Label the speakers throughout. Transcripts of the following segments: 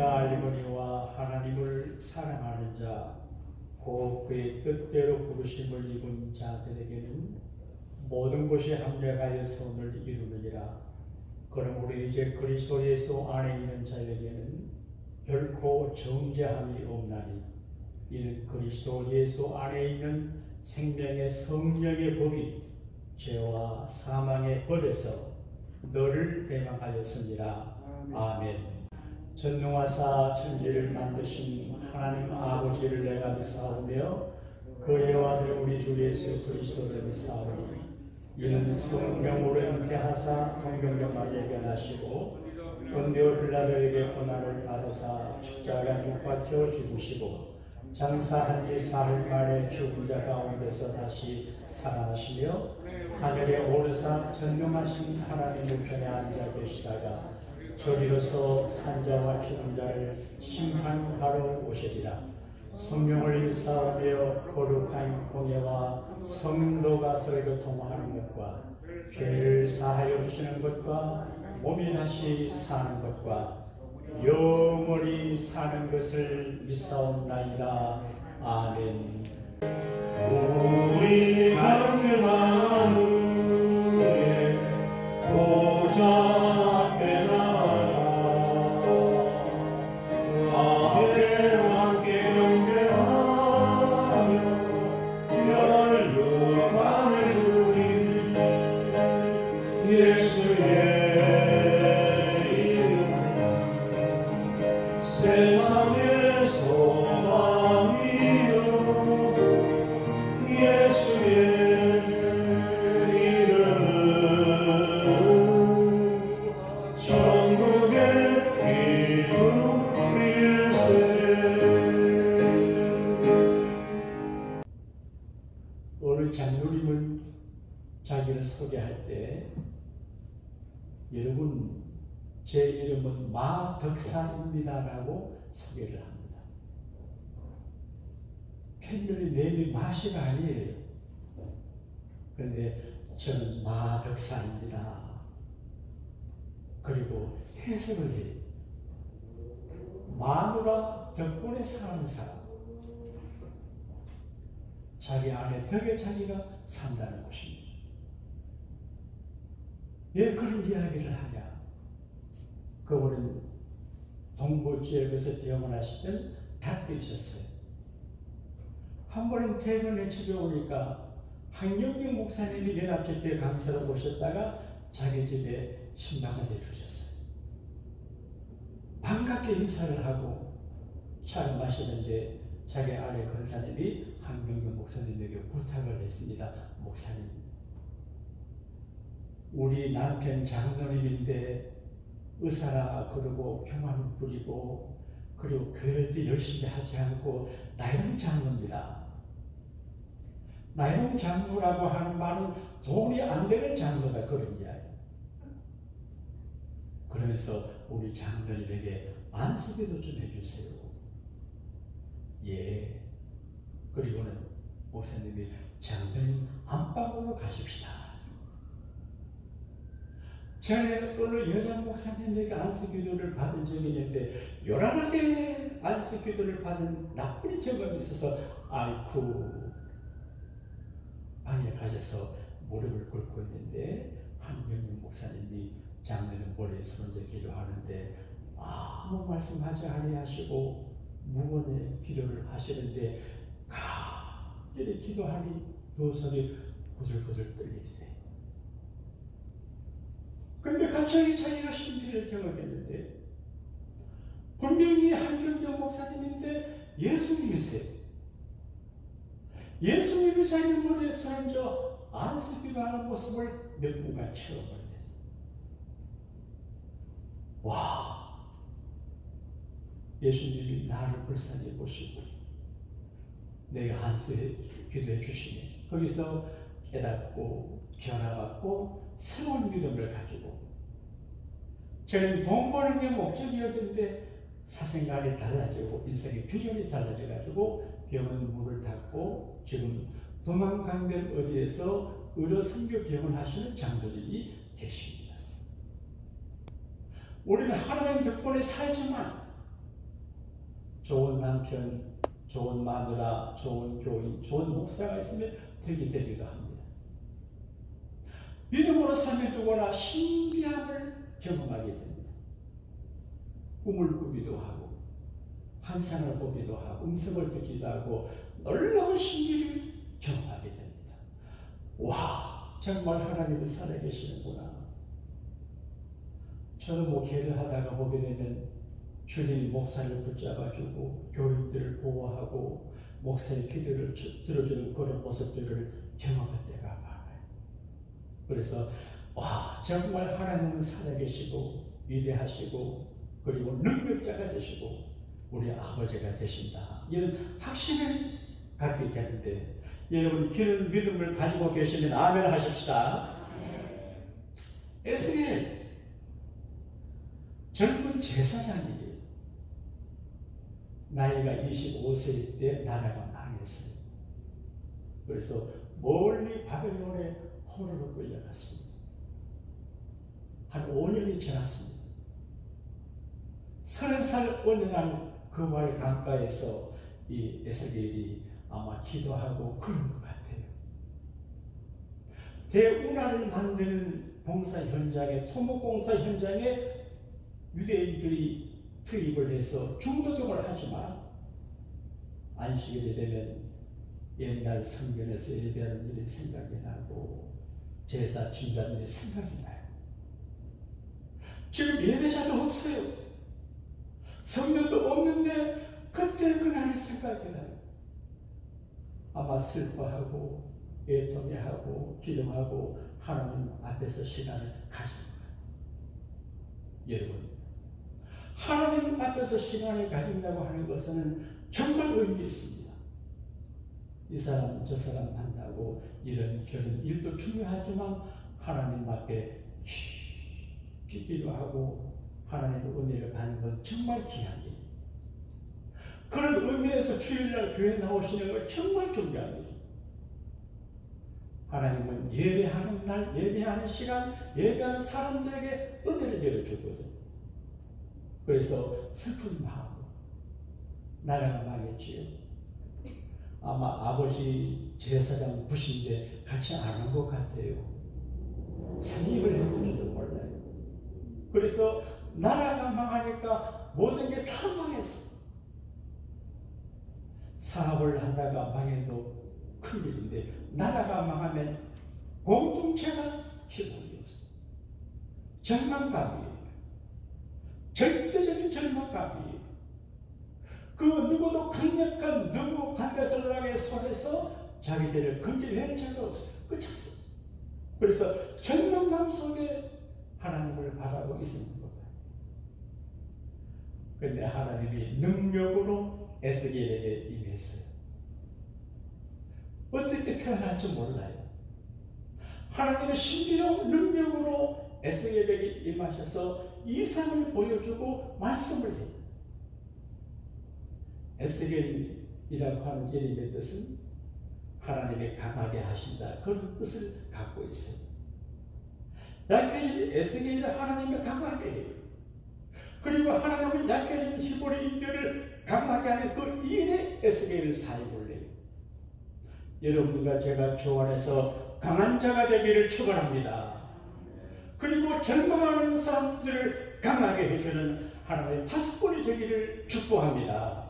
Speaker 1: 내가 알거니와 하나님을 사랑하는 자, 곧 그의 뜻대로 부르심을 입은 자들에게는 모든 것이 합력하여 선을 이루느니라. 그러므로 이제 그리스도 예수 안에 있는 자에게는 결코 정죄함이 없나니, 이는 그리스도 예수 안에 있는 생명의 성령의 법이 죄와 사망의 법에서 너를 해방하였습니다. 아멘. 전능하사 천지를 만드신 하나님 아버지를 내가 믿사오며 그의 아들 우리 주 예수 그리스도를 믿사오니, 이는 성령으로 잉태하사 동정녀 마리아에게 나시고 본디오 빌라도에게 고난을 받으사 십자가에 못 박혀 죽으시고 장사한 지 사흘 만에 죽은 자 가운데서 다시 살아나시며 하늘에 오르사 전능하신 하나님 우편에 앉아 계시다가 저리로서 산자와 죽은 자를 심판하러 오시리라. 성령을 믿사오며 거룩한 공예와 성도가 서로 통하는 것과 죄를 사하여 주시는 것과 몸이 다시 사는 것과 영원히 사는 것을 믿사옵나이다. 아멘.
Speaker 2: 우리 간절한 우리의 보좌 앞에 나아가 그 앞에 함께 경배하며 열루만을 누리는 예수의 세상의 소망이요 예수의 이름은 천국의 기쁨일세.
Speaker 1: 오늘 장로님은 자기를 소개할 때, 여러분 제 이름은 마덕산입니다라고 소개를 합니다. 팬들이 내 이름이 마시가 아니에요. 그런데 저는 마덕산입니다. 그리고 해석을 해요. 마누라 덕분에 사는 사람. 자기 안에 덕에 자기가 산다는 것입니다. 왜 그런 이야기를 하냐? 그분은 동부 지역에서 병원하실 땐 닫혀 있었어요. 한 번은 퇴근에 집에 오니까 한경경 목사님이 연합집회 강사로 오셨다가 자기 집에 신방을 해주셨어요. 반갑게 인사를 하고 차를 마시는데 자기 아내 권사님이 한경경 목사님에게 부탁을 했습니다. 목사님, 우리 남편 장로님인데 의사라 그러고 교만을 부리고 그리고 교회도 열심히 하지 않고 나이롱 장로입니다. 나이롱 장로라고 하는 말은 돈이 안 되는 장로다, 그런 이야기. 그러면서 우리 장로님에게 안수기도 좀 해주세요. 예. 그리고는 목사님이 장로님 안방으로 가십시다. 제가 어느 여자 목사님에게 안수기도를 받은 적이 있는데 요란하게 안수기도를 받은 나쁜 경험이 있어서 아이쿠 방에 가셔서 무릎을 꿇고 있는데 한명윤 목사님이 장로님 머리에 손을 기도하는데 아무 말씀하지 아니하시고 무언의 기도를 하시는데 간절히 기도하니 두 손이 부들부들 떨리더래. 그런데 갑자기 자기가 신비를 경험했는데 분명히 한경정 목사님인데 예수님이세요. 예수님이 자기 머리에 손얹어 안수기도하는 모습을 몇 분간 체험을 했어요. 와, 예수님이 나를 불쌍히 보시고 내가 안수해 기도해 주시니 거기서 깨닫고 변화받고 새로운 믿음을 가지고 저는 돈 버는 게 목적이었는데 사생활이 달라지고 인생의 비전이 달라져가지고 병원 문을 닫고 지금 도망강변 어디에서 의료 선교 병원 하시는 장로님이 계십니다. 우리는 하나님 덕분에 살지만 좋은 남편, 좋은 마누라, 좋은 교인, 좋은 목사가 있으면 덕이 되기도 합니다. 믿음으로 삶을 두거나 신비함을 경험하게 됩니다. 꿈을 꾸기도 하고 환상을 보기도 하고 음성을 듣기도 하고 놀라운 신비를 경험하게 됩니다. 와, 정말 하나님은 살아계시는구나. 저는 목회를 하다가 보게 되면 주님 목사를 붙잡아주고 교인들을 보호하고 목사의 기도를 들어주는 그런 모습들을 경험할 때가 많아요. 그래서 와, 정말 하나님은 살아계시고 위대하시고 그리고 능력자가 되시고 우리 아버지가 되신다, 이런 확신을 갖게 되는데, 여러분 그런 믿음을 가지고 계시면 아멘 하십시다. 에스겔 젊은 제사장이에요. 나이가 25세일 때 나라가 망했어요. 그래서 멀리 바벨론에 포로로 끌려갔습니다. 한 5년이 지났습니다. 30살 어느 날 그 말 강가에서 이 에스겔이 아마 기도하고 그런 것 같아요. 대운하를 만드는 공사 현장에, 토목공사 현장에 유대인들이 투입을 해서 중노동을 하지만 안식일이 되면 옛날 성전에서 예배하는 일이 생각이 나고 제사 진자들이 생각이 나요. 지금 예배자도 없어요. 성전도 없는데 그때 그날이 생각이 나요. 아마 슬퍼하고 애통해하고 기도하고 하나님 앞에서 시간을 가진 거예요. 여러분, 하나님 앞에서 시간을 가진다고 하는 것은 정말 의미 있습니다. 이 사람 저 사람 만나고 이런 저런 일도 중요하지만 하나님 앞에 기도하고 하나님의 은혜를 받는 건 정말 귀한 일. 그런 의미에서 주일날 교회 나오시는 건 정말 중요한 일. 하나님은 예배하는 날, 예배하는 시간, 예배하는 사람들에게 은혜를 내려주거든요. 그래서 슬픈 마음, 나라가 망했지요. 아마 아버지 제사장 부신데 같이 안 한 것 같아요. 상입을 했는지도 몰라요. 그래서 나라가 망하니까 모든 게 다 망했어. 사업을 하다가 망해도 큰일인데 나라가 망하면 공동체가 희망이 없어. 절망감이에요. 절대적인 절망감이에요. 그 누구도 강력한 누구 반대선락의 손에서 자기들을 건져낼 자가 없어요. 끝쳤어요. 그래서 절망감 속에 하나님을 바라고 있는 거예요. 그런데 하나님이 능력으로 에스겔에게 임했어요. 어떻게 표현할지 몰라요. 하나님의 신비로운 능력으로 에스겔에게 임하셔서 이상을 보여주고 말씀을 해요. 에스겔이라고 하는 이름의 뜻은 하나님의 강하게 하신다, 그런 뜻을 갖고 있어요. 약해진 에스겔이 하나님의 강하게 해요. 그리고 하나님은 약해진 히브리인들을 강하게 하는 그 일에 에스겔을 사용을 해요. 여러분과 제가 주 안에서 강한 자가 되기를 축원합니다. 그리고 절망하는 사람들을 강하게 해주는 하나님의 파수꾼이 되기를 축복합니다.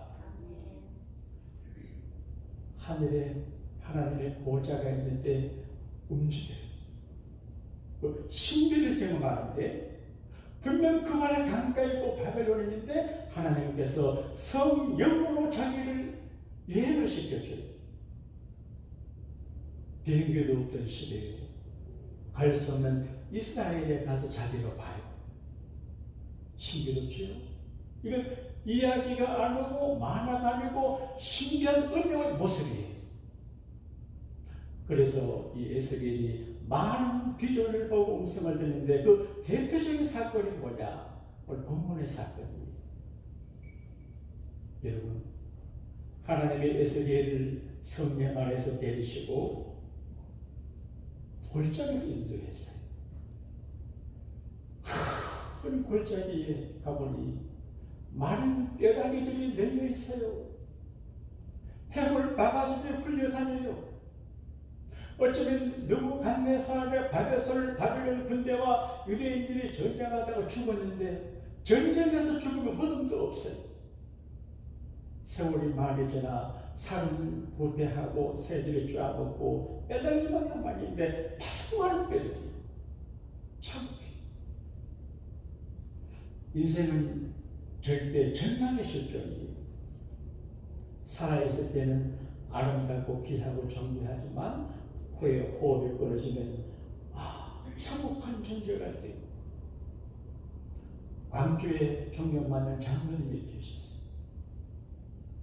Speaker 1: 하늘에 하나님의 보좌가 있는데 움직여요. 그 신비를 경험하는데 분명 그 안에 강가에 있고 바벨론에 있는데 하나님께서 성령으로 자기를 여행을 시켜줘요. 비행기도 없던 시대에 갈 수 없는 이스라엘에 가서 자기가 봐요. 신비롭지요? 이건 이야기가 아니고 만화가 아니고 신비한 은혜의 모습이에요. 그래서 이 에스겔이 많은 비전을 보고 음성을 듣는데 그 대표적인 사건이 뭐냐? 오늘 본문의 사건이에요. 여러분, 하나님의 에스겔을 성령 안에서 데리시고 골짜기로 인도했어요. 큰 골짜기에 가보니 많은 뼈다귀들이 널려 있어요. 해골 바가지들이 풀려 다녀요. 어쩌면 느부갓네살의 바벨손을 바벨론 군대와 유대인들이 전쟁하다가 죽었는데 전쟁에서 죽으면 무덤도 없어요. 세월이 많이 지나 살은 부패하고 새들이 쫙먹고 뼈다귀만 남아있는데 바삭한 뼈다귀. 참 인생은 절대 절망의 실존이에요. 살아있을 때는 아름답고 귀하고 정대하지만 후에 호흡이 끊어지면 참혹한 존재가 돼요. 광주에 존경받는 장로님이 계셨어요.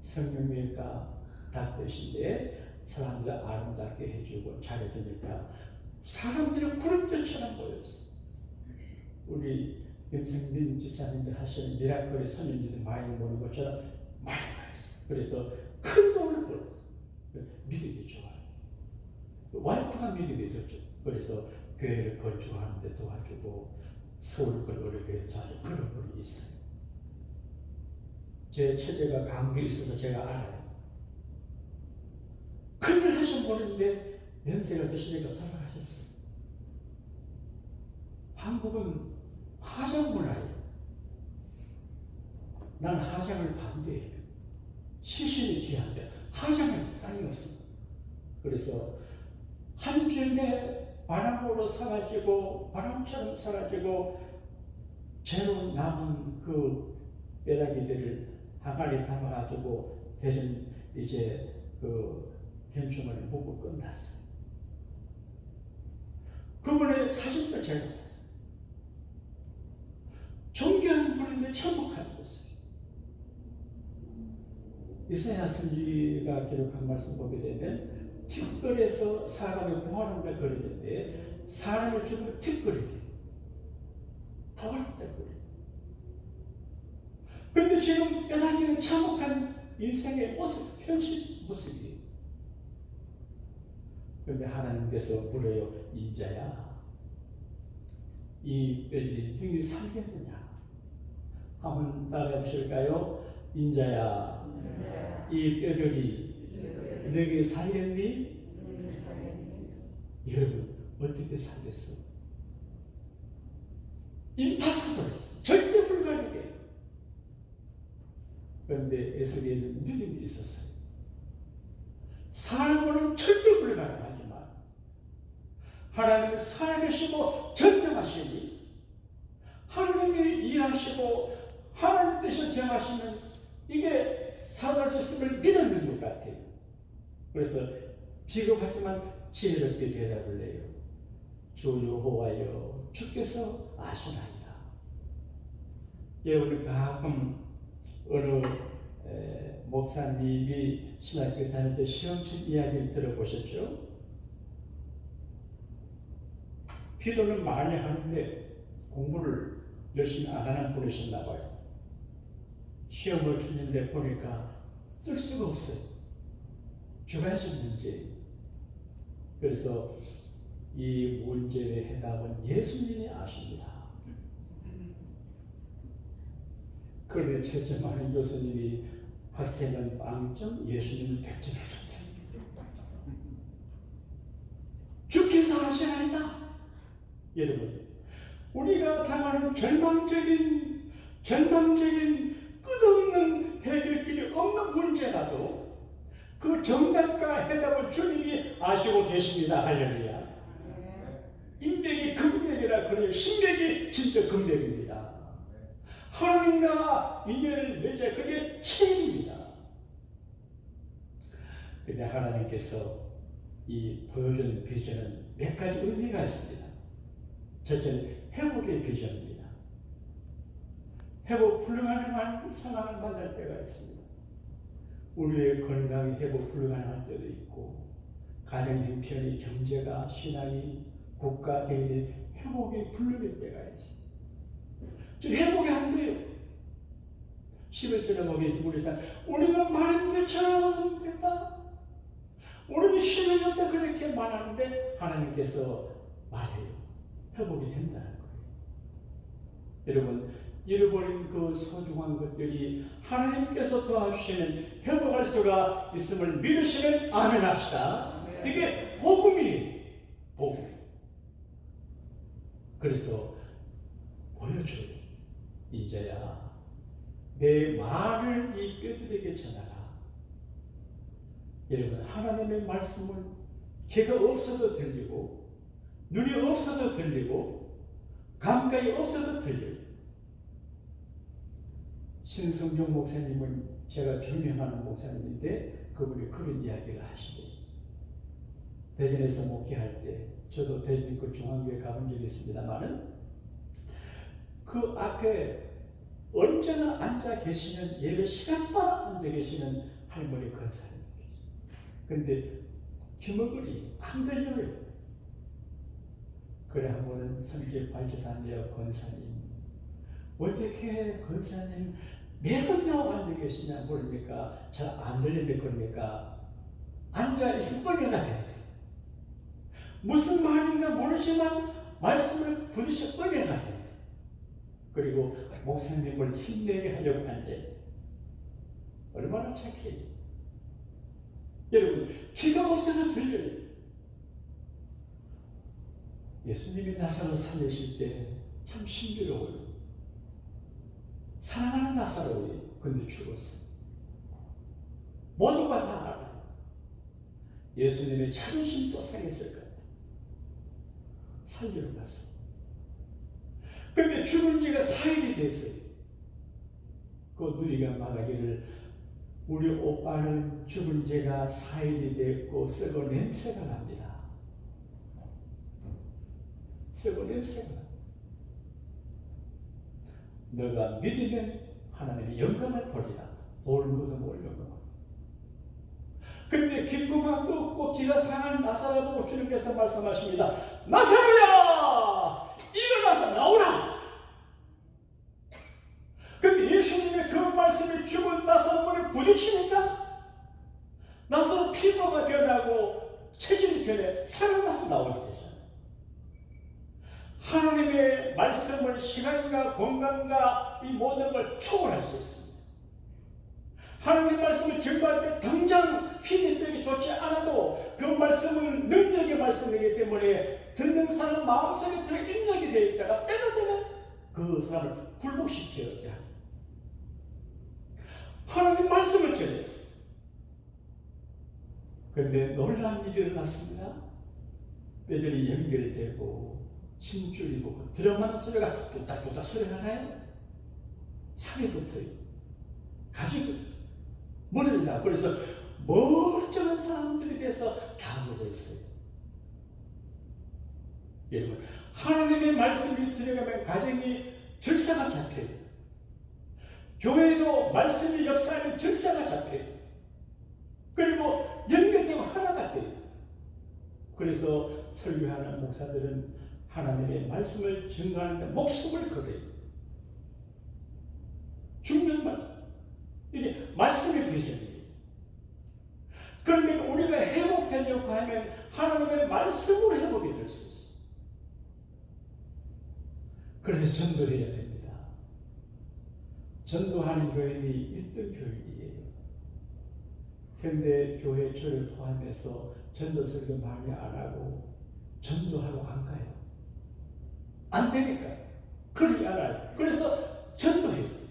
Speaker 1: 성령님과 닭되신데 사람들 아름답게 해주고 잘해주니까 사람들이 구름대처럼 보였어요. 우리 김성민 지사님들 하시는 미라클의 손님들이 많이 모는 것처럼 많이 모였어요. 그래서 큰 돈을 벌었어요. 믿음이 좋아요. 와이프가 믿음이 좋죠. 그래서 교회를 건축하는 데 도와주고 서울 걸어교회 자주 그런 분이 있어요. 제 처제가 감기에 있어서 제가 알아요. 큰일 하신 분인데 연세가 드시니까 돌아가셨어요. 한국은 화장 문화예요. 난 화장을 반대해요. 시신이 귀한데 화장을 따위가 없습니다. 그래서 한 줌에 바람으로 사라지고 바람처럼 사라지고 죄로 남은 그 뼈다귀들을 항아리 담아가지고 대전 이제 그 현충을 묻고 끝났어요. 그분의 사진도 제가 봤어요. 존경하는 분인데 천국하는 것을. 이사야 선지가 기록한 말씀 보게 되면 틱거리에서 사람이 부활한다 그러는데 사람이 죽으면 틱거리 부활한다 그래요. 그런데 지금 뼈다귀는 참혹한 인생의 모습, 현실 모습이에요. 그런데 하나님께서 물어요. 인자야, 이 뼈들이 능히 살겠느냐? 한번 따라해 보실까요? 인자야, 이 뼈들이 너에게 살겠니? 여러분 어떻게 살겠어? 임파서블, 절대 불가능해. 그런데 에스겔은 믿음이 있었어요. 사람으로는 절대 불가능하지만 하나님은 살아계시고 전능하시니 하나님이 일하시고 하나님 뜻을 정하시면 이게 사도할 수 있음을 믿는 것 같아요. 그래서 비겁하지만 지혜롭게 대답을 해요. 주 여호와여, 주께서 아시나이다. 여러분 가끔 어느 목사님이 신학교 다닐 때 시험칠 이야기를 들어보셨죠? 기도는 많이 하는데 공부를 열심히 안 하는 분이셨나 봐요. 시험을 치는데 보니까 쓸 수가 없어요. 주관식 문제. 그래서 이 문제의 해답은 예수님이 아십니다. 그런데 채점하는 교수님이 학생은 빵점, 예수님은 100점 해줬다. 주께서 아시나이다. 여러분, 우리가 당하는 절망적인 끝없는 해결길이 없는 문제라도 그 정답과 해답을 주님이 아시고 계십니다. 할렐루야. 인맥이 금맥이라 그래요. 신맥이 진짜 금맥입니다. 하나님과 인연을 맺어 그게 책임입니다. 그런데 하나님께서 이 보여준 비전은 몇 가지 의미가 있습니다. 첫째는 회복의 비전입니다. 회복 불가능한 상황을 만날 때가 있습니다. 우리의 건강이 회복 불가능할 때도 있고 가정 형편이, 경제가, 신앙이, 국가, 개인이 회복이 불능할 때가 있습니다. 지금 회복이 안 돼요. 11절에 보게 우리가 말한 것처럼 됐다. 우리는 신의 없다 그렇게 말하는데 하나님께서 말해요. 회복이 된다는 거예요. 여러분, 잃어버린 그 소중한 것들이 하나님께서 도와주시는 회복할 수가 있음을 믿으시는 아멘 합시다. 이게 복음이에요. 복음. 그래서 보여줘요. 이제야 내 말을 이 뼈들에게 전하라. 여러분, 하나님의 말씀을 귀가 없어도 들리고 눈이 없어도 들리고 감각이 없어도 들려요. 신성종 목사님은 제가 존경하는 목사님인데 그분이 그런 이야기를 하시대요. 대전에서 목회할 때 저도 대전 그 중앙교회 가본 적이 있습니다만은 그 앞에 언제나 앉아 계시는 예배 시간마다 앉아 계시는 할머니 권사님이 계세요. 근데 귀머거리 안 들려요. 그래 한번 성질 발표단대요. 권사님 어떻게 권사님 매번 나와 앉아 계시냐 모르니까 잘 안 들리는데 그러니까 앉아 있을 뻔해야 돼. 무슨 말인가 모르지만 말씀을 부딪혀 뻔해야 돼. 그리고 목사님을 힘내게 하려고 하는데 얼마나 착해요. 여러분, 귀가 없어서 들려요. 예수님이 나사로 살리실 때 참 신비로워요. 사랑하는 나사로예요. 근데 죽었어요. 모두가 다 알아요. 예수님의 자존심도 상했을 것 같아요. 살리러 갔어요. 근데 죽은 지가 4일이 됐어요. 그 누이가 말하기를 우리 오빠는 죽은 지가 4일이 됐고 썩어 냄새가 납니다. 썩어 냄새가 납니다. 너가 믿으면 하나님의 영광을 보리라. 뭘 묻어보려고. 근데 귓구멍도 없고 귀가 상한 나사로 보고 주님께서 말씀하십니다. 나사로야! 일어나서 나오라! 근데 예수님의 그 말씀이 죽은 나사로를 부딪히니까 나사로 피부가 변하고 체질이 변해 살아나서 나오게 되잖아요. 하나님의 말씀을 시간과 공간과 이 모든 걸 초월할 수 있습니다. 하나님 말씀을 증거할 때 당장 피드백이 좋지 않아도 그 말씀은 능력의 말씀이기 때문에 듣는 사람 마음속에 들어 입력이 되어 있다가 때가 되면 그 사람을 굴복시켜야 합니다. 하나님 말씀을 전했어요. 그런데 놀라운 일이 일어났습니다. 뼈들이 연결되고 힘줄이 보고 들어가는 소리가 뚝딱뚝딱 소리가 나요. 살이 붙어요. 가죽이 붙어요. 머리를 나. 그래서 멀쩡한 사람들이 돼서 다 보고 있어요. 여러분, 하나님의 말씀이 들어가면 가정이 절사가 잡혀요. 교회도 말씀이 역사하면 절사가 잡혀요. 그리고 연결되고 하나가 돼요. 그래서 설교하는 목사들은 하나님의 말씀을 증거하는데 목숨을 걸어요. 죽는 말. 이게 말씀의 비전이에요. 그러니까 우리가 회복되려고 하면 하나님의 말씀으로 회복이 될 수 있어요. 그래서 전도를 해야 됩니다. 전도하는 교회는 1등 교회이에요. 현대 교회 저를 포함해서 전도 설교 많이 안 하고 전도하러 안 가요. 안 되니까. 그러지 않아요. 그래서 전도해요.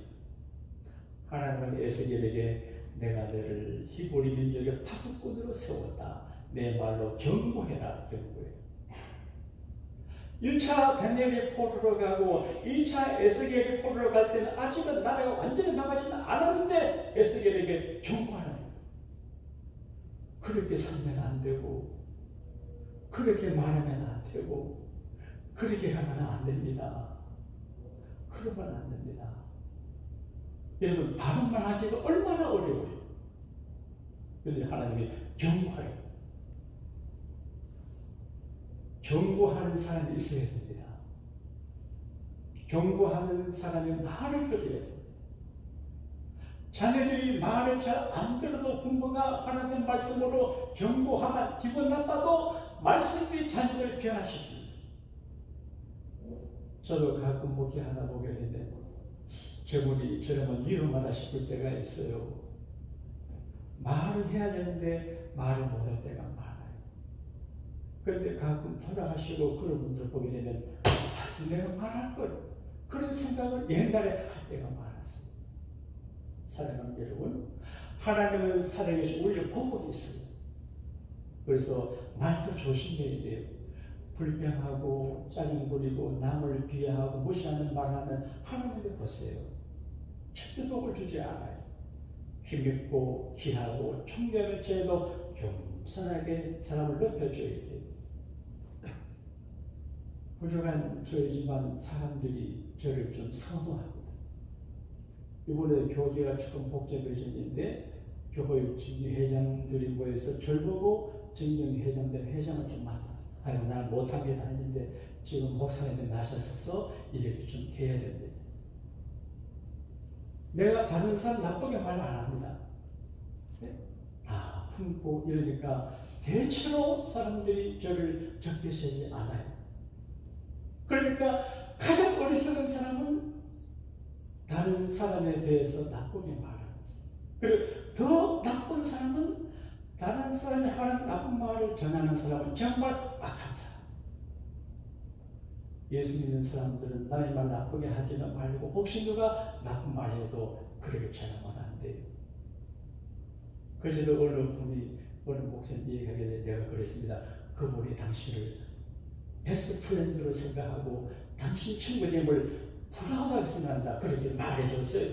Speaker 1: 하나님은 에스겔에게 내가 너를 히브리 민족의 파수꾼으로 세웠다. 내 말로 경고해라. 경고해. 1차 다니엘이 포로로 가고 2차 에스겔이 포로로 갈 때는 아직은 나라가 완전히 망하지는 않았는데 에스겔에게 경고하는 거예요. 그렇게 살면 안 되고 그렇게 말하면 안 되고 그렇게 하면 안 됩니다. 그러면 안 됩니다. 여러분, 바른말 하기가 얼마나 어려워요. 그런데 하나님이 경고해요. 경고하는 사람이 있어야 됩니다. 경고하는 사람이 말을 들어야 돼요. 자녀들이 말을 잘 안 들어도 부모가 하나님 말씀으로 경고하면 기분 나빠도 말씀이 자녀들을 변화시킵니다. 저도 가끔 목회 하나 보게 되는데 저분이 저러면 위험하다 싶을 때가 있어요. 말을 해야 되는데 말을 못할 때가 많아요. 그런데 가끔 돌아가시고 그런 분들 보게 되면 내가 말할 걸 그런 생각을 옛날에 할 때가 많았어요. 사랑하는 여러분, 하나님은 살아계시고 우리를 보고 있어요. 그래서 말도 조심해야 돼요. 불평하고 짜증 부리고 남을 비하하고 무시하는 말하면 하나님을 보세요. 절대 복을 주지 않아요. 힘있고 귀하고 총명을 죄도 겸손하게 사람을 높여줘야 돼요. 훌륭한 저희지만 사람들이 저를 좀 선호합니다. 이번에 교회가 조금 복잡해졌는데 교회 회장들이 모여서 절 보고 정령 회장들 회장을 좀 맡아. 아이고 나는 못합니다 했는데 지금 목사님이 나셨어서 이렇게 좀 해야 됩니다. 내가 다른 사람 나쁘게 말 안 합니다. 다 품고 이러니까 대체로 사람들이 저를 적대시하지 않아요. 그러니까 가장 어리석은 사람은 다른 사람에 대해서 나쁘게 말하는 사람. 그리고 더 나쁜 사람은 다른 사람이 하는 나쁜 말을 전하는 사람은 정말 악한 사람. 예수 믿는 사람들은 남의 말 나쁘게 하지는 말고 혹시 누가 나쁜 말 해도 그렇게 전하면 안 돼요. 그래도 어느 목사님 얘기하게 돼 내가 그랬습니다. 그분이 당신을 베스트 프렌드로 생각하고 당신 친구됨을 부러워하게 생각한다. 그렇게 말해줬어요.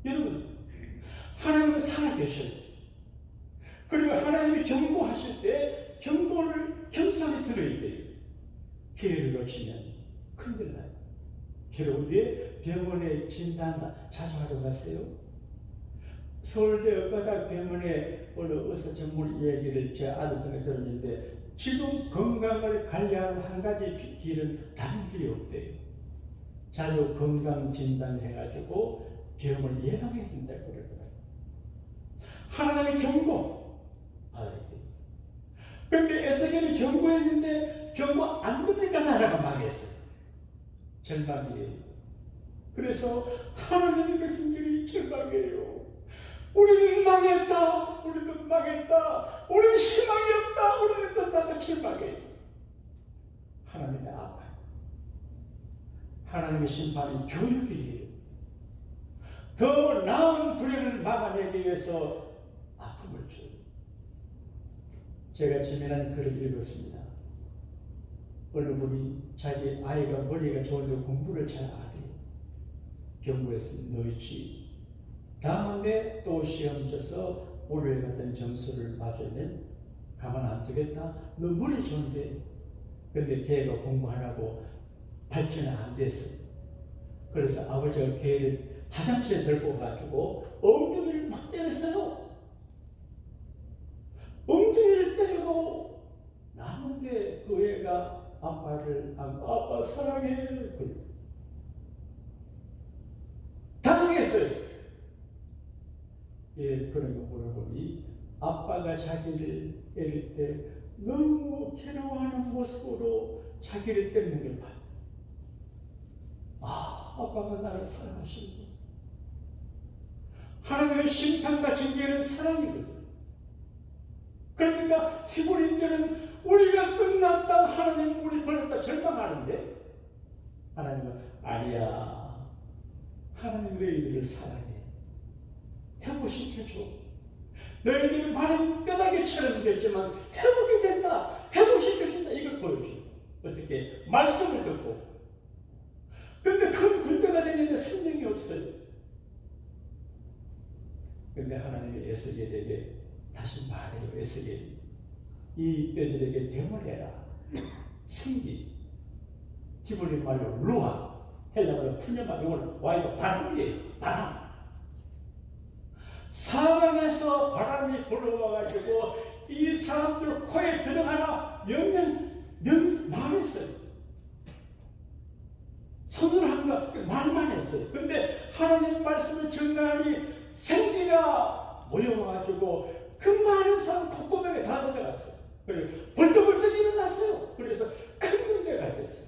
Speaker 1: 여러분, 하나님은 살아계셔요. 그리고 하나님이 경고하실 때 경고를 겸손히 들어야 돼요. 기회를 놓치면 큰일 나요. 여러분, 왜 병원에 진단 자주 하러 가세요? 서울대 의과대학병원에 오늘 의사 전문 이야기를 제 아들 중에 들었는데 지금 건강을 관리하는 한 가지 길은 다른 길이 없대요. 자주 건강 진단해가지고 병을 예방해야 된다고 그러더라고요. 하나님의 경고 알아야 돼요. 그런데 에스겔이 경고했는데 경고 안 듣니까 나라가 망했어요. 절망이에요. 그래서 하나님의 백성들이 절망이에요. 우리는 망했다. 우리는 망했다. 우리는 희망이 없다. 우리는 끝나서 절망해요. 하나님의 아파. 하나님의 심판이 교육이에요. 더 나은 불행을 막아내기 위해서 아픔을 줘요. 제가 지면한 글을 읽었습니다. 어느 분이 자기 아이가 머리가 좋은데 공부를 잘 안 해요. 경고했습니다. 너희지 다음에 또 시험 쳐서 오늘 같은 점수를 맞으면 가만 안 두겠다. 너 머리 좋은데 근데 걔가 공부하라고 발전이 안 됐어요. 그래서 아버지가 걔를 화장실에 들고 가지고 엉덩이를 막 때렸어요. 엉덩이를 때리고 나는데 그 애가 아빠를 아빠 사랑해 당황했어요. 예, 그런 거 물어보니 아빠가 자기를 때릴 때 너무 괴로워하는 모습으로 자기를 때리는 걸 봐요. 아빠가 나를 사랑하시는구나. 하나님의 심판과 징계는 사랑이거든요. 그러니까 히브리인들은 우리가 끝났다, 하나님 우리 버렸다 절망하는데 하나님은 아니야. 하나님 너희들을 사랑해. 회복시켜줘. 너희들이 마른 뼈다귀처럼 됐지만 회복이 된다. 회복시켜준다. 이걸 보여줘. 어떻게? 말씀을 듣고. 근데 큰 군대가 되는데 생명이 없어요. 근데 하나님의 에스겔에게 다시 말해요. 에스겔이 이 뼈들에게 대물해라. 생기. 히브리 말로 루아. 헬라어로 푸념한 이걸 와이도 바람이에요. 바람. 사방에서 바람이 불어와가지고 이 사람들 코에 들어가나 명 망했어요. 손으로 한 거 말만 했어요. 근데 하나님 말씀을 전가하니 생기가 모여와가지고 그 많은 사람 콧구멍에 다 젖어갔어요. 그리고 벌떡벌떡 일어났어요. 그래서 큰 문제가 됐어요.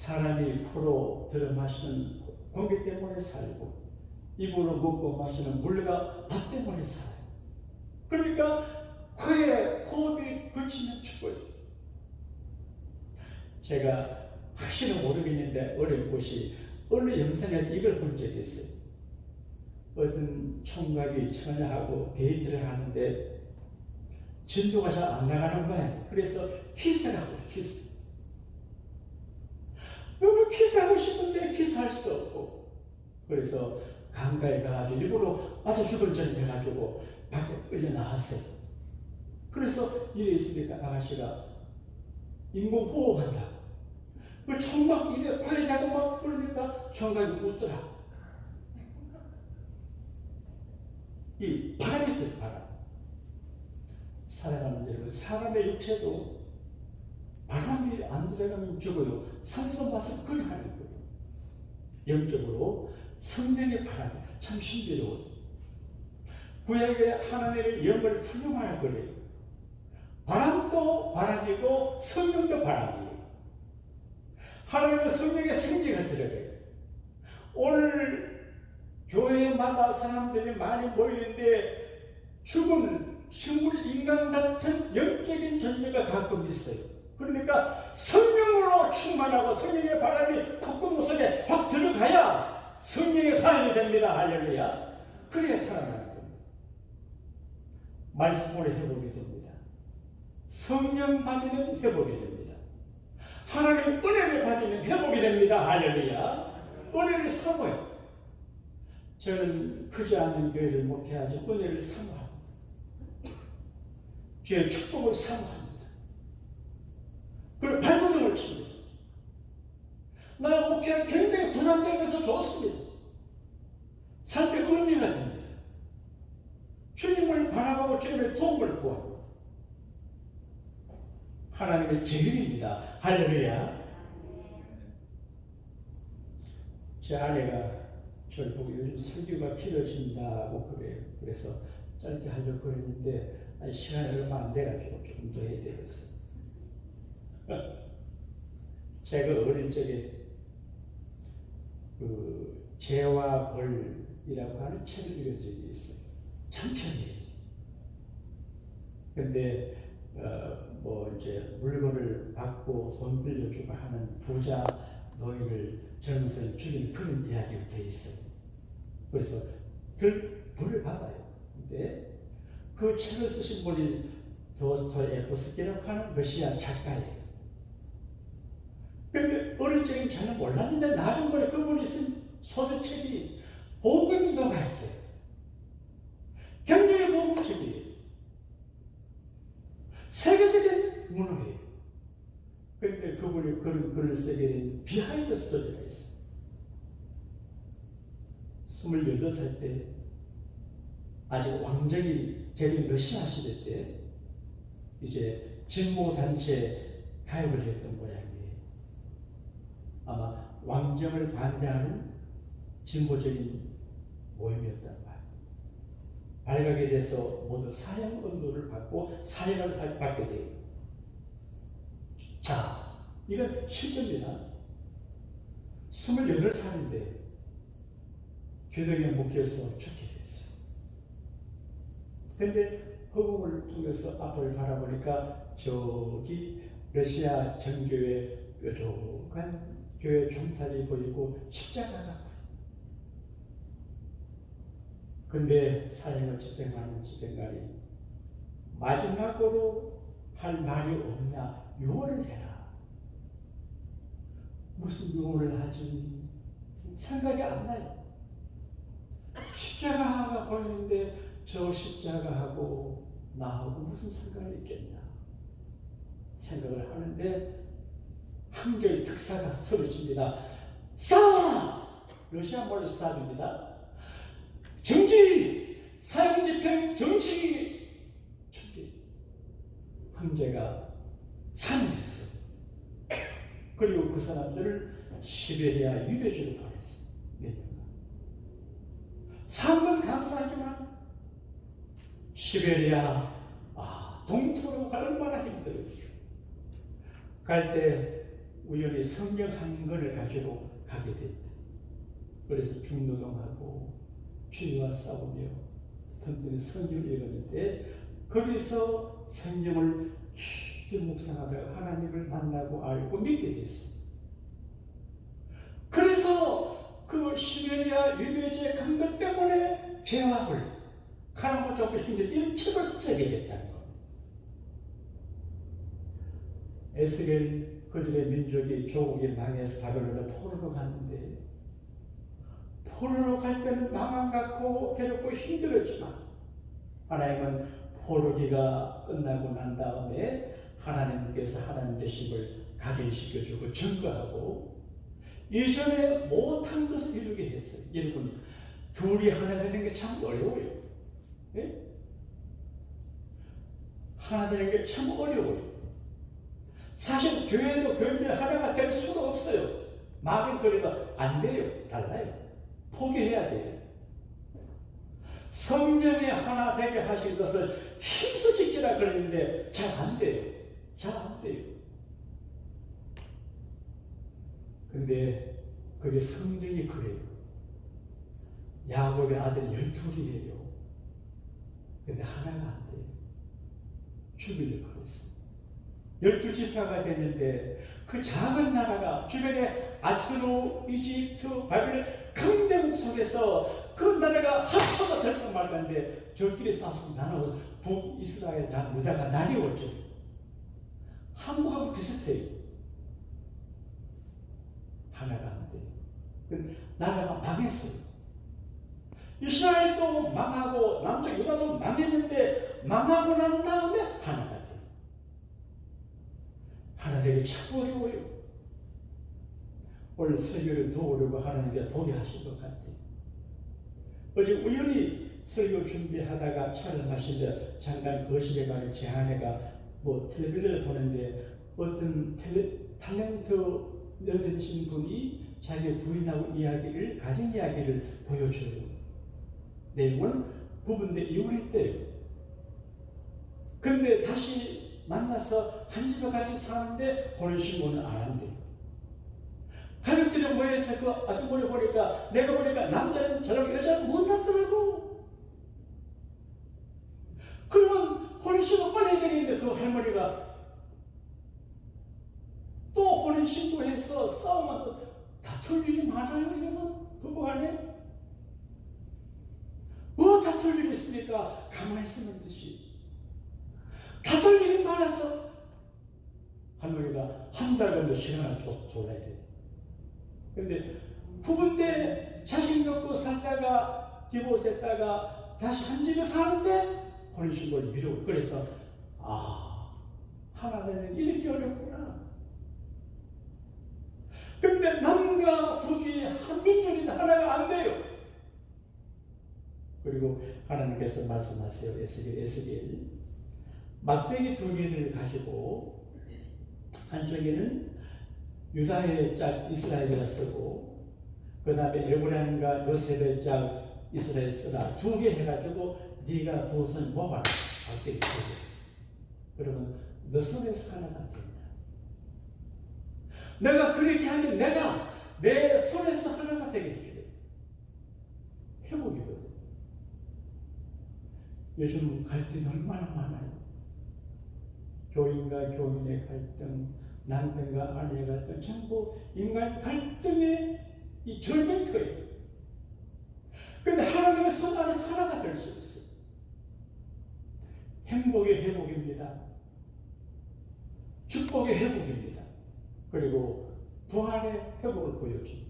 Speaker 1: 사람이 코로 들어 마시는 공기 때문에 살고 입으로 먹고 마시는 물과 밥 때문에 살아요. 그러니까 코에 호흡이 걸치면 죽어요. 제가 확실히 모르겠는데 어린 곳이 어느 영상에서 이걸 본 적이 있어요. 어떤 총각이 처녀하고 데이트를 하는데 진도가 잘 안 나가는 거예요. 그래서 키스를 하고 키스. 너무 키스하고 싶은데 키스할 수도 없고, 그래서 강가에 가가지고 일부러 맞아 죽을 전에 해가지고 밖에 끌려 나왔어요. 그래서 이래 있으니까 아가씨가 인공호흡한다. 그 총각 입에 코에 대고 막 그러니까 총각이 웃더라. 이 바람이 들 바람. 사랑하는 여러분, 사람의 육체도 바람이 안 들어가면 죽어요. 산소 맛을 끌어가는 거예요. 영적으로 성령의 바람이 참 신비로워요. 구약의 하나님의 영을 훌륭할 거예요. 바람도 바람이고 성령도 바람이에요. 하나님의 성령의 생기가 들어가요. 오늘 교회마다 사람들이 많이 모이는데 죽은 식물 인간 같은 영적인 존재가 가끔 있어요. 그러니까 성령으로 충만하고 성령의 바람이 콧구멍 속에 확 들어가야 성령의 사람이 됩니다. 할렐루야. 그래야 살아나는 겁니다. 말씀으로 회복이 됩니다. 성령 받으면 회복이 됩니다. 하나님 은혜를 받으면 회복이 됩니다. 할렐루야. 은혜를 사모해요. 저는 크지 않은 교회를 목회하지 은혜를 사모합니다. 주의 축복을 사모합니다. 그리고 발버둥을 칩니다. 나 목회가 굉장히 부담되면서 좋습니다. 살 때 의미가 됩니다. 주님을 바라보고 주님의 도움을 구합니다. 하나님의 제일입니다. 할렐루야. 제 아내가 저를 보고 요즘 설교가 길어진다고 그래요. 그래서 짧게 하려고 그랬는데 시간이 얼마 안 돼가지고 조금 더 해야 되겠어요. 제가 어릴 적에 그 죄와 벌이라고 하는 책을 읽은 적이 있어요. 참편이에요. 근데 이제 물건을 받고 돈 빌려주고 하는 부자 노인을 젊은이를 죽이는 그런 이야기가 되어 있어요. 그래서 그 벌을 받아요. 근데 그 책을 쓰신 분이 도스토옙스키라고 하는 러시아 작가예요. 그런데 어릴 적엔 저는 몰랐는데 나중에 그분이 쓴 소설책이 복음도가 있어요. 굉장히 복음책이에요. 세계적인 문화예요. 그런데 그분이 그런 글을 쓰게 된 비하인드 스토리가 있어요. 28살 때 아직 왕정이 제린 러시아 시대 때 이제 진보단체에 가입을 했던 모양이에요. 아마 왕정을 반대하는 진보적인 모임이었단 말이에요. 발각에 대해서 모두 사형 언도를 받고 사형을 받게 돼요. 자, 이건 실제입니다. 28살인데 교도관 목회에서 죽게 됐어요. 그런데 허공을 통해서 앞을 바라보니까 저기 러시아 정교회 뾰족한 교회 종탑이 보이고 십자가가 보여요. 근데 사형을 집행하는 집행관이 마지막으로 할 말이 없냐? 유언을 해라. 무슨 유언을 하지? 생각이 안 나요. 십자가가 보이는데 저 십자가하고 나하고 무슨 상관이 있겠냐 생각을 하는데 한겨의 특사가 소리칩니다. 싸! 러시아 말로 싸줍니다. 정지! 사형 집행 정치! 정지. 황제가 사면했어요. 그리고 그 사람들을 시베리아 유배지로 보냈어요. 몇 년간. 상은 감사하지만 시베리아 동토로 가는 얼마나 힘들어요. 갈 때 우연히 성경 한 권을 가지고 가게 됐대. 그래서 중노동하고 주님과 싸우며 든든히 성경을 읽었는데 거기서 성경을 깊이 묵상하다가 하나님을 만나고 알고 믿게 됐어요. 그래서 그 시베리아 유배지의 근거 때문에 죄악을 하나님을 쫓고 힘든 이런 책을 쓰게 됐다는 겁니다. 에스겔 그들의 민족이 조국이 망해서 바벨론에 포로로 갔는데 포로로 갈 때는 망한 같고 괴롭고 힘들었지만 하나님은 포로기가 끝나고 난 다음에 하나님께서 하나님 되심을 각인시켜주고 증거하고 이전에 못한 것을 이루게 했어요. 여러분, 둘이 하나 되는 게 참 어려워요. 네? 하나 되는 게 참 어려워요. 사실 교회도 교인들 하나가 될 수가 없어요. 마음이 그래도 안 돼요. 달라요. 포기해야 돼요. 성령이 하나 되게 하신 것을 힘써 지키라 그러는데 잘 안 돼요. 잘 안 돼요. 근데 그게 성령이 그래요. 야곱의 아들이 12이에요. 근데 하나가 안 돼요. 주민을 그랬어요. 12지파가 됐는데 그 작은 나라가 주변에 아수르, 이집트, 바벨론 강대국 속에서 그 나라가 합쳐가 될까 말까인데 저끼리 싸워서 나눠서 북이스라엘 다 무자가 나뉘었죠. 한국하고 비슷해요. 하나가 안 돼요. 나라가 망했어요. 이스라엘도 망하고 남쪽 유다도 망했는데 망하고 난 다음에 하나가 돼요. 하나 되기 참 어려워요. 오늘 설교를 도우려고 하나님께 도리하신 것 같아요. 어제 우연히 설교 준비하다가 차를 마시며 잠깐 거실에 가는 제 아내가 텔레비전을 보는데 어떤 탤런트 여성이신 분이 자기 부인하고 가정 이야기를 보여줘요. 내용은 부부인데 이혼했대요. 근데 다시 만나서 한 집에 같이 사는데 혼인신고는 안 한대요. 가족들이 모여서 그 아주머니 보니까 내가 보니까 남자는 저랑 여자는 못 났더라고. 그러면 혼인신고 빨리 해야 되는데 그 할머니가 또 혼인신고해서 싸우면 다툴 일이 많아요. 이러면 부부간에 다툴 일이 있으니까 가만히 있으면 듯이 다툴 일이 많아서 할머니가 한 달 정도 시간을 줘야 돼. 근데 부부인데 자식 놓고 살다가 디보스했다가 다시 한 집에 사는데 혼인신고를 미루고 그래서 하나는 이렇게 어렵구나. 근데 남과 북이 한 민족이 하나가 안 돼요. 그리고 하나님께서 말씀하세요. 에스겔 막대기 2개를 가지고 한쪽에는 유다의 짝 이스라엘이라 쓰고 그 다음에 에브라임과 요셉의 짝 이스라엘 쓰라 2개 해가지고 네가 2손 모아라. 막대기 2개. 그러면 너 손에서 하나가 된다. 내가 그렇게 하면 내가 내 손에서 하나가 되게 해줘요. 회복이거든. 요즘 갈등이 얼마나 많아요. 교인과 교인의 갈등, 남편과 아내의 갈등, 전부 인간 갈등의 이 절벽터예요. 그런데 하나님의 손 안에서 하나가 될 수 있어요. 행복의 회복입니다. 축복의 회복입니다. 그리고 부활의 회복을 보여줍니다.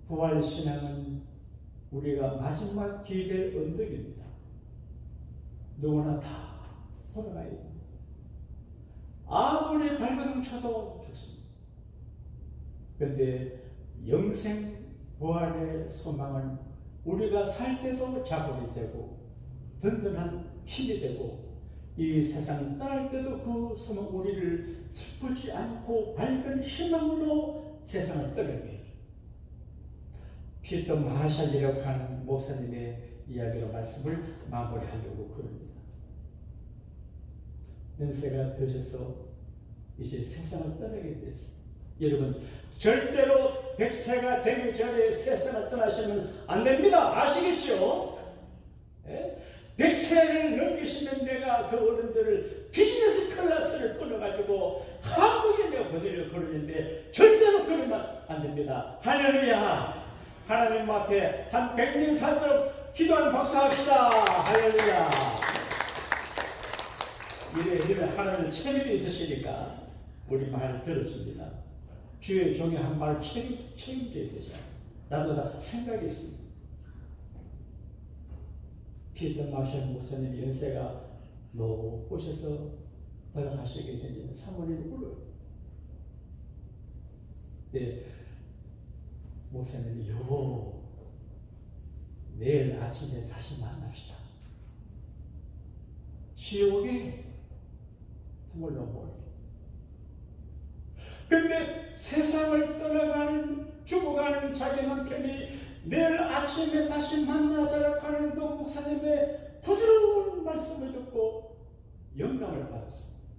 Speaker 1: 부활 신앙은 우리가 마지막 기댈 언덕입니다. 누구나 다 돌아가야 됩니다. 아무리 발버둥 쳐도 좋습니다. 그런데 영생 부활의 소망은 우리가 살 때도 자본이 되고 든든한 힘이 되고 이 세상 떠날 때도 그 소망 우리를 슬프지 않고 밝은 희망으로 세상을 떠나게 해요. 피터 마샬이라고 하는 목사님의 이야기로 말씀을 마무리하려고 그럽니다. 연세가 드셔서 이제 세상을 떠나게 됐어요. 여러분, 절대로 100세가 되기 전에 세상을 떠나시면 안 됩니다. 아시겠죠? 예? 100세를 넘기시면 내가 그 어른들을 비즈니스 클래스를 끊어가지고 한국에 내가 보내려 그러는데 절대로 그러면 안 됩니다. 할렐루야! 하나님 앞에 한 100년 살도록 기도하는 박수 합시다. 할렐루야! 이러면 하나님 체면이 있으시니까 우리 말을 들어줍니다. 주의 종이 한 말 책임져야 되죠. 나도 다 생각이 있습니다. 피터 마샬 목사님 연세가 높으셔서 돌아가시게 되면 사모님이 울어요. 네, 목사님이 여보, 내일 아침에 다시 만납시다. 지옥에 정말 너무 근데 세상을 떠나가는 죽어가는 자기 남편이 내일 아침에 다시 만나자라 하는 그 목사님의 부드러운 말씀을 듣고 영감을 받았습니다.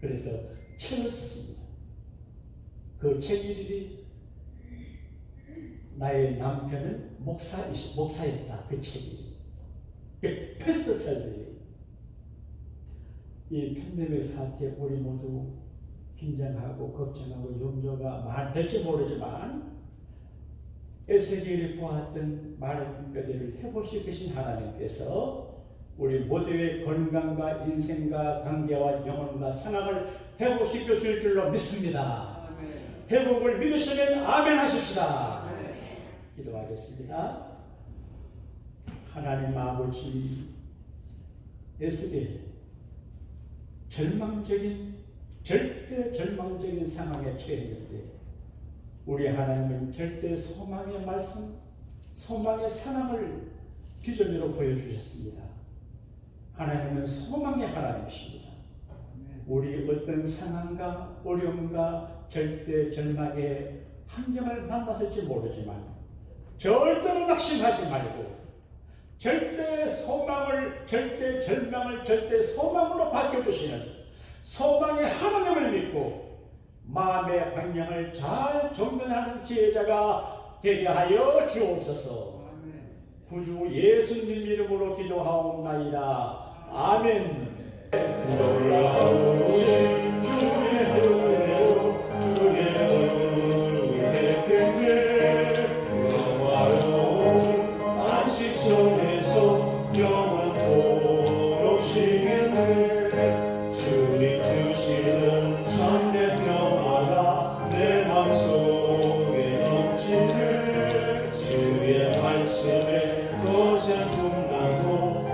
Speaker 1: 그래서 책을 썼습니다. 그 책 이름이 나의 남편은 목사였다. 그 책이 베스트셀러예요. 이 팬데믹 사태에 우리 모두 긴장하고 걱정하고 염려가 될지 모르지만 에스겔이 보았던 많은 것들을 회복시킬 것인 하나님께서 우리 모두의 건강과 인생과 관계와 영혼과 상황을 회복시켜 줄 줄로 믿습니다. 아멘. 회복을 믿으시면 아멘 하십시다. 아멘. 기도하겠습니다. 하나님 아버지, 에스겔 절대 절망적인 상황에 처했는데 우리 하나님은 절대 소망의 말씀, 소망의 상황을 기준으로 보여주셨습니다. 하나님은 소망의 하나님이십니다. 우리 어떤 상황과 어려움과 절대 절망의 환경을 만났을지 모르지만 절대로 낙심하지 말고 절대 소망을, 절대 절망을 절대 소망으로 바뀌어주시는 소망의 하나님을 믿고 마음의 방향을 잘 정돈하는 지혜자가 되게 하여 주옵소서. 구주 예수님 이름으로 기도하옵나이다. 아멘.
Speaker 2: 놀라우신 주의 은혜로 그의 얼굴에 빛내 영화로운 안식처에서 영원토록 쉬게 돼 주님 주시는 참된 평화가 내 맘속에 넘치네 주의 말씀에 거센 풍랑도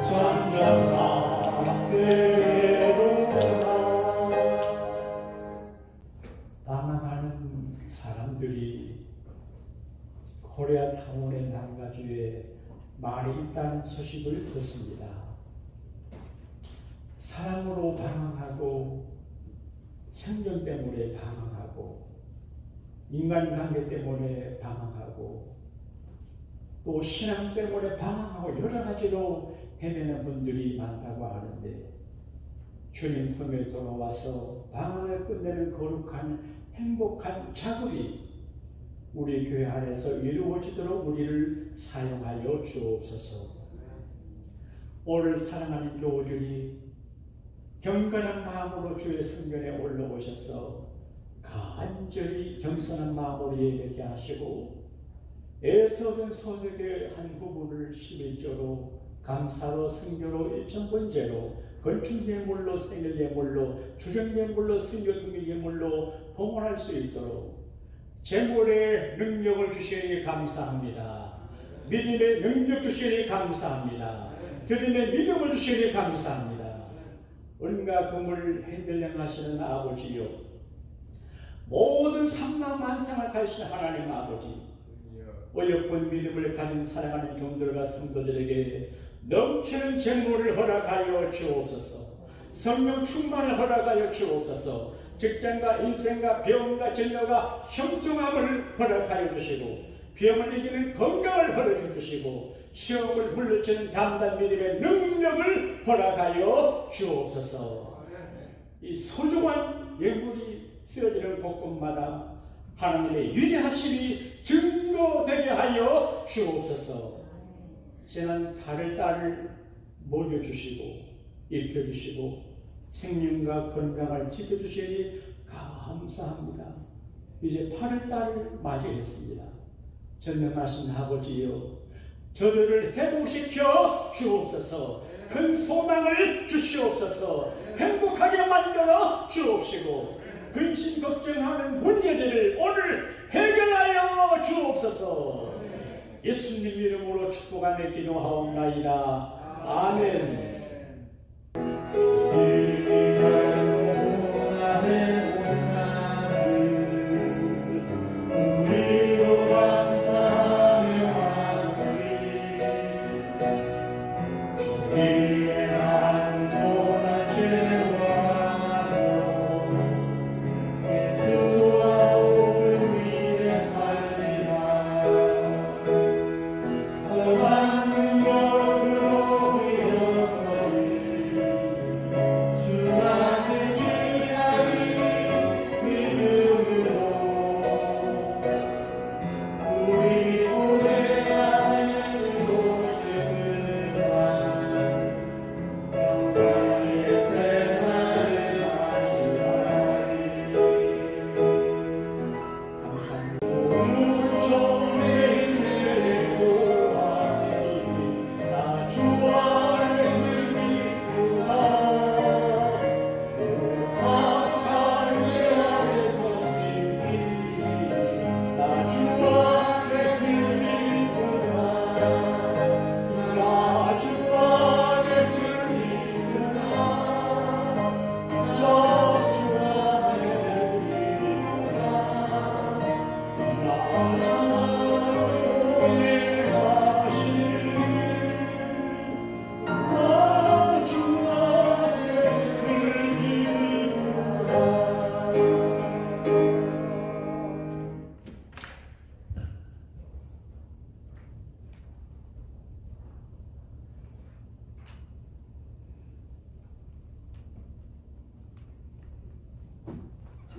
Speaker 2: 잠잠하게
Speaker 1: 방황하는 사람들이 코리아타운의 남가주에 많이 있다는 소식을 듣습니다. 사랑으로 방황하고 생존 때문에 방황하고 인간관계 때문에 방황하고 또 신앙 때문에 방황하고 여러 가지로 헤매는 분들이 많다고 하는데 주님 품에 돌아와서 방황을 끝내는 거룩한 행복한 작업이 우리 교회 안에서 이루어지도록 우리를 사용하여 주옵소서. 오늘 사랑하는 교우들이 경건한 마음으로 주의 성전에 올라오셔서 간절히 겸손한 마음으로 예배케 하시고 애써 얻은 소득의 한 부분을 11조로 감사로 성교로 일천번제로 건축예물로 생일예물로 주정예물로 성교등일예물로 봉헌할 수 있도록 재물의 능력을 주시니 감사합니다. 믿음의 능력 주시니 감사합니다. 드림의 믿음을 주시니 감사합니다. 은과 금을 핸들링하시는 아버지요, 모든 삼라만상을 가지신 하나님 아버지, 어여쁜 믿음을 가진 사랑하는 종들과 성도들에게 넘치는 재물을 허락하여 주옵소서. 성령 충만을 허락하여 주옵소서. 직장과 인생과 병과 진로가 형통함을 허락하여 주시고 병을 이기는 건강을 허락해 주시고 시험을 물리치는 담대한 믿음의 능력을 허락하여 주옵소서. 이 소중한 예물이 쓰여지는 곳곳마다 하나님의 유죄하심이 증거되게 하여 주옵소서. 지난 달을 먹여주시고 입혀주시고 생명과 건강을 지켜주시니 감사합니다. 이제 8월달을 맞이했습니다. 전능하신 아버지여, 저들을 회복시켜 주옵소서. 큰 소망을 주시옵소서. 행복하게 만들어 주옵시고 근심 걱정하는 문제들을 오늘 해결하여 주옵소서. 예수님 이름으로 축복하며 기도하옵나이다. 아멘.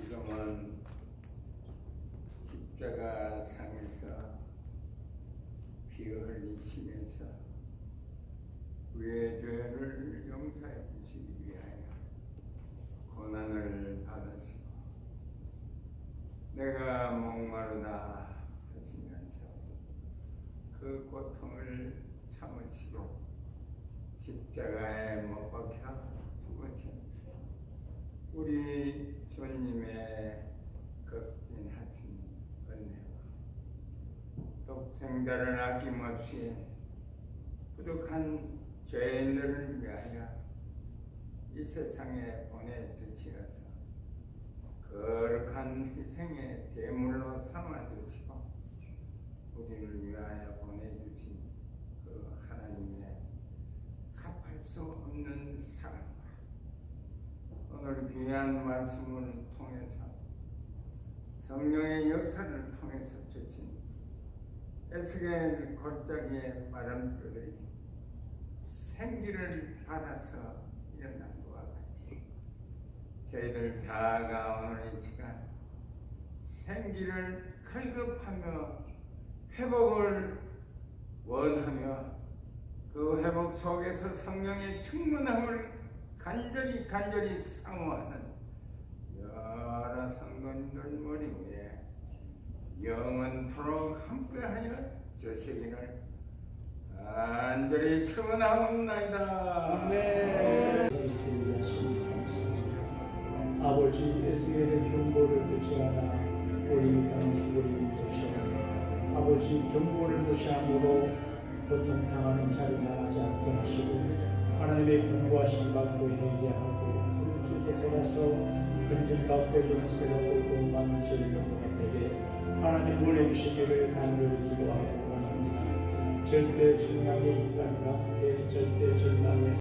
Speaker 3: 지금은 십자가 상에서 피 흘리시면서 우리의 죄를 용서해 주시기 위하여 고난을 받으시고 내가 목마르다 하시면서 그 고통을 참으시고 십자가에 못 박혀 죽으신 우리 주님의 극진하신 은혜와 독생자를 아낌없이 부족한 죄인들을 위하여 이 세상에 보내주시어서 거룩한 희생의 제물로 삼아주시고 우리를 위하여 보내주신 그 하나님의 갚을 수 없는 사랑과 오늘 귀한 말씀을 통해서 성령의 역사를 통해서 주신 에스겔 골짜기의 바람들이 생기를 받아서 일어난 것과 같이 저희들 자가 오늘 이 시간 생기를 갈급하며 회복을 원하며 그 회복 속에서 성령의 충만함을 간절히 사모하는 여러 성도님들 머리 위에 영원토록 함께하여 주시기를 간절히 축원하옵나이다.
Speaker 1: 아멘. 아버지 에스겔의 경고를 듣지 않아 우리 땅 우리 도시라. 아버지 경고를 무시함으로 고통당하는 자리가 하지 않게 하시고 하나님의 경고하심 받고 회개하고 주께 돌아서 근진받고 용서하고 구원받는 죄인들에게 하나님 보내주시기를 간절히 기도하고 원합니다. 절대 증량의 인간과 함께 절대 증량의